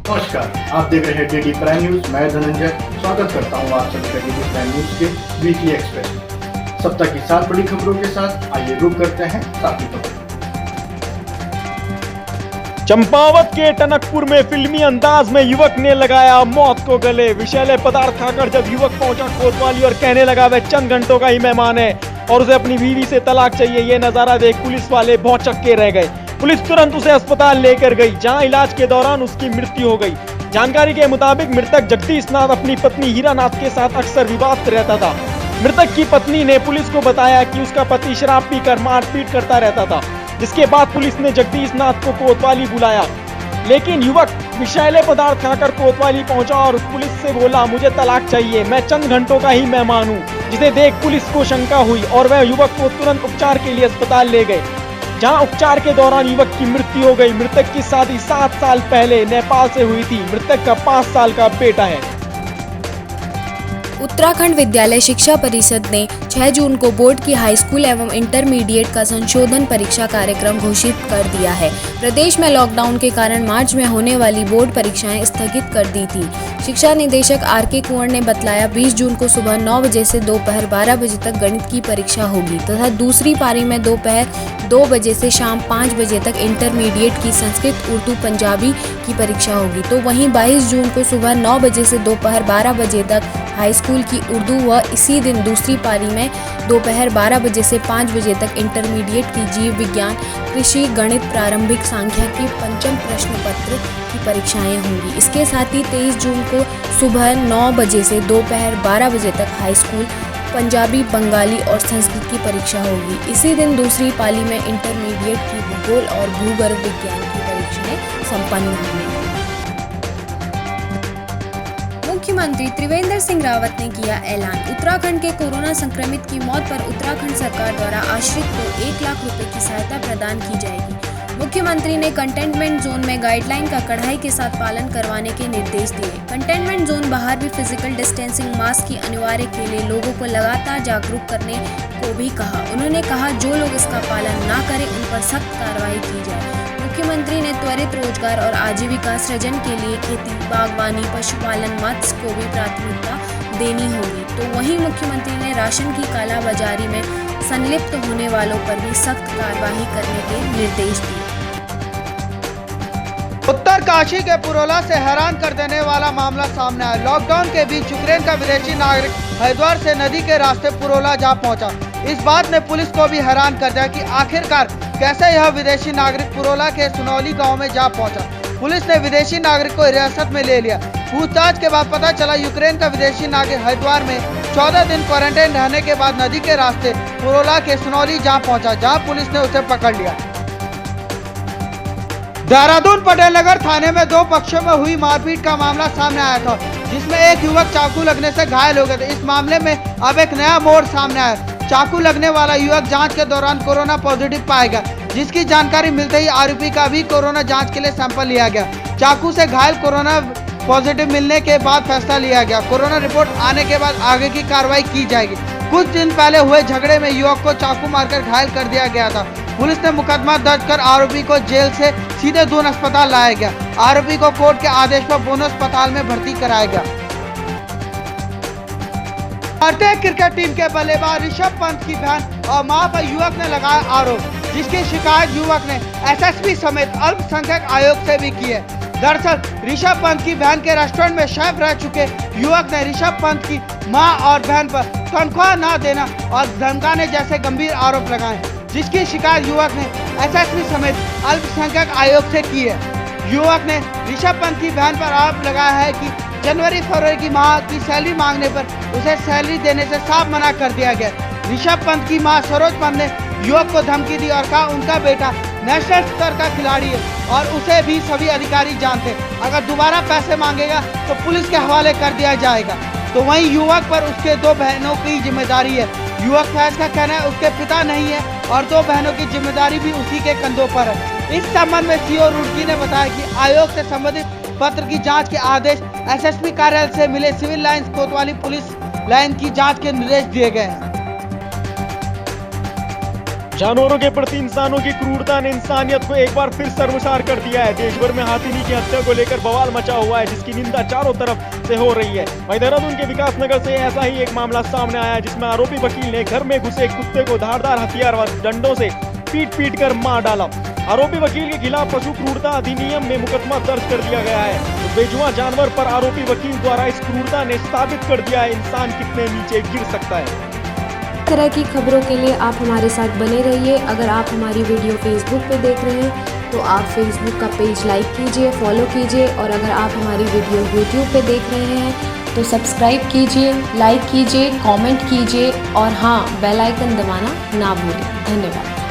नमस्कार, आप देख रहे हैं डीडी प्राइम न्यूज। मैं धनंजय स्वागत करता हूं आप सभी का डीडी प्राइम न्यूज के वीकली एक्सप्रेस में। सप्ताह की 7 बड़ी खबरों के साथ आइए रुक करते हैं 7वीं खबर। चंपावत के टनकपुर में फिल्मी अंदाज में युवक ने लगाया मौत को गले। विषैले पदार्थ खाकर जब युवक पहुंचा कोतवाली और कहने लगा वह चंद घंटों का ही मेहमान है और उसे अपनी बीवी से तलाक चाहिए, ये नजारा देख पुलिस वाले भौचक्के रह गए। पुलिस तुरंत उसे अस्पताल लेकर गई, जहां इलाज के दौरान उसकी मृत्यु हो गई। जानकारी के मुताबिक मृतक जगदीश नाथ अपनी पत्नी हीरा नाथ के साथ अक्सर विवाद रहता था। मृतक की पत्नी ने पुलिस को बताया कि उसका पति शराब पीकर मारपीट करता रहता था, जिसके बाद पुलिस ने जगदीश नाथ को कोतवाली बुलाया। लेकिन युवक विषैले पदार्थ खाकर कोतवाली पहुंचा और पुलिस से बोला, मुझे तलाक चाहिए, मैं चंद घंटों का ही मेहमान हूं। जिसे देख पुलिस को शंका हुई और वह युवक को तुरंत उपचार के लिए अस्पताल ले गए, जहां उपचार के दौरान युवक की मृत्यु हो गई। मृतक की शादी 7 साल पहले नेपाल से हुई थी। मृतक का 5 साल का बेटा है। उत्तराखंड विद्यालय शिक्षा परिषद ने 6 जून को बोर्ड की हाई स्कूल एवं इंटरमीडिएट का संशोधन परीक्षा कार्यक्रम घोषित कर दिया है। प्रदेश में लॉकडाउन के कारण मार्च में होने वाली बोर्ड परीक्षाएं स्थगित कर दी थी। शिक्षा निदेशक आर.के. कुंवर ने बतलाया, 20 जून को सुबह 9 बजे से दोपहर 12 बजे तक गणित की परीक्षा होगी तथा दूसरी पारी में दोपहर 2 बजे से शाम 5 बजे तक इंटरमीडिएट की संस्कृत, उर्दू, पंजाबी की परीक्षा होगी। तो वहीं 22 जून को सुबह 9 बजे से दोपहर 12 बजे तक हाई स्कूल की उर्दू व इसी दिन दूसरी पारी में दोपहर 12 बजे से 5 बजे तक इंटरमीडिएट की जीव विज्ञान, कृषि, गणित, प्रारंभिक सांख्यिकी, पंचम प्रश्न पत्र की परीक्षाएं होंगी। इसके साथ ही 23 जून को सुबह 9 बजे से दोपहर 12 बजे तक हाई स्कूल, पंजाबी, बंगाली और संस्कृत की परीक्षा होगी। इसी दिन दूसरी पाली में इंटरमीडिएट की भूगोल और भूगर्भ विज्ञान की परीक्षाएं संपन्न होंगी। मुख्यमंत्री त्रिवेंद्र सिंह रावत ने किया ऐलान। उत्तराखंड के कोरोना संक्रमित की मौत पर उत्तराखंड सरकार द्वारा आश्रित को 1 लाख रुपए की सहायता प्रदान की जाएगी। मुख्यमंत्री ने कंटेनमेंट जोन में गाइडलाइन का कड़ाई के साथ पालन करवाने के निर्देश दिए। कंटेनमेंट जोन बाहर भी फिजिकल डिस्टेंसिंग, मास्क की अनिवार्य के लिए लोगों को लगातार जागरूक करने को भी कहा। उन्होंने कहा, जो लोग इसका पालन ना करें उन पर सख्त कार्रवाई की जाए। मुख्यमंत्री ने त्वरित रोजगार और आजीविका सृजन के लिए खेती, बागवानी, पशुपालन, मत्स्य को भी प्राथमिकता देनी होगी। तो वहीं मुख्यमंत्री ने राशन की कालाबाजारी में संलिप्त होने वालों पर भी सख्त कार्रवाई करने के निर्देश दिए। उत्तरकाशी के पुरोला से हैरान कर देने वाला मामला सामने आया। लॉकडाउन के बीच यूक्रेन का विदेशी नागरिक हरिद्वार से नदी के रास्ते पुरोला जा पहुंचा। इस बात ने पुलिस को भी हैरान कर दिया कि आखिरकार कैसे यह विदेशी नागरिक पुरोला के सुनौली गांव में जा पहुंचा। पुलिस ने विदेशी नागरिक को हिरासत में ले लिया। पूछताछ के बाद पता चला, यूक्रेन का विदेशी नागरिक हरिद्वार में 14 दिन क्वारंटाइन रहने के बाद नदी के रास्ते पुरोला के सुनौली जा पहुंचा, जहां पुलिस ने उसे पकड़ लिया। देहरादून पटेल नगर थाने में 2 पक्षों में हुई मारपीट का मामला सामने आया था, जिसमें एक युवक चाकू लगने से घायल हो गया था। इस मामले में अब एक नया मोड़ सामने आया। चाकू लगने वाला युवक जांच के दौरान कोरोना पॉजिटिव पाया गया, जिसकी जानकारी मिलते ही आरोपी का भी कोरोना जांच के लिए सैंपल लिया गया। चाकू से घायल कोरोना पॉजिटिव मिलने के बाद फैसला लिया गया। कोरोना रिपोर्ट आने के बाद आगे की कार्रवाई की जाएगी। कुछ दिन पहले हुए झगड़े में युवक को चाकू मारकर घायल कर दिया गया था। पुलिस ने मुकदमा दर्ज कर आरोपी को जेल से सीधे दून अस्पताल लाया गया। आरोपी को कोर्ट के आदेश पर बोनो अस्पताल में भर्ती कराया गया। भारतीय क्रिकेट टीम के बल्लेबाज ऋषभ पंत की बहन और मां पर युवक ने लगाया आरोप, जिसकी शिकायत युवक ने एसएसपी समेत अल्पसंख्यक आयोग से भी की है। दरअसल ऋषभ पंत की बहन के रेस्टोरेंट में शेफ रह चुके युवक ने ऋषभ पंत की मां और बहन पर तनख्वाह न देना और धमकाने जैसे गंभीर आरोप लगाए, जिसकी शिकायत युवक ने एसएसपी समेत अल्पसंख्यक आयोग से की है। युवक ने ऋषभ पंत की बहन पर आरोप लगाया है कि जनवरी-फरवरी की माह की सैलरी मांगने पर उसे सैलरी देने से साफ मना कर दिया गया। ऋषभ पंत की मां सरोज पंत ने युवक को धमकी दी और कहा, उनका बेटा नेशनल स्तर का खिलाड़ी है और उसे भी सभी अधिकारी जानते हैं। अगर दोबारा पैसे मांगेगा तो पुलिस के हवाले कर दिया जाएगा। तो वहीं युवक पर उसके 2 बहनों की जिम्मेदारी है। युवक फैज का कहना है उसके पिता नहीं है और 2 बहनों की जिम्मेदारी भी उसी के कंधों पर है। इस संबंध में सीओ रुड़की ने बताया कि आयोग से संबंधित पत्र की जांच के आदेश एसएसपी कार्यालय से मिले। सिविल लाइंस कोतवाली पुलिस लाइन की जांच के निर्देश दिए गए हैं। जानवरों के प्रति इंसानों की क्रूरता ने इंसानियत को एक बार फिर शर्मसार कर दिया है। देश भर में हाथीनी की हत्या को लेकर बवाल मचा हुआ है, जिसकी निंदा चारों तरफ से हो रही है। वहीं देहरादून के विकास नगर से ऐसा ही एक मामला सामने आया, जिसमें आरोपी वकील ने घर में घुसे एक कुत्ते को धारदार हथियार व डंडों से पीट कर मार डाला। आरोपी वकील के खिलाफ पशु क्रूरता अधिनियम में मुकदमा दर्ज कर दिया गया है। तो बेजुआ जानवर पर आरोपी वकील द्वारा इस क्रूरता ने साबित कर दिया है इंसान कितने नीचे गिर सकता है। इस तरह की खबरों के लिए आप हमारे साथ बने रहिए। अगर आप हमारी वीडियो फेसबुक पे देख रहे हैं तो आप फेसबुक का पेज लाइक कीजिए, फॉलो कीजिए, और अगर आप हमारी वीडियो यूट्यूब पे देख रहे हैं तो सब्सक्राइब कीजिए, लाइक कीजिए, कमेंट कीजिए और हाँ, बेल आइकन दबाना ना भूलें। धन्यवाद।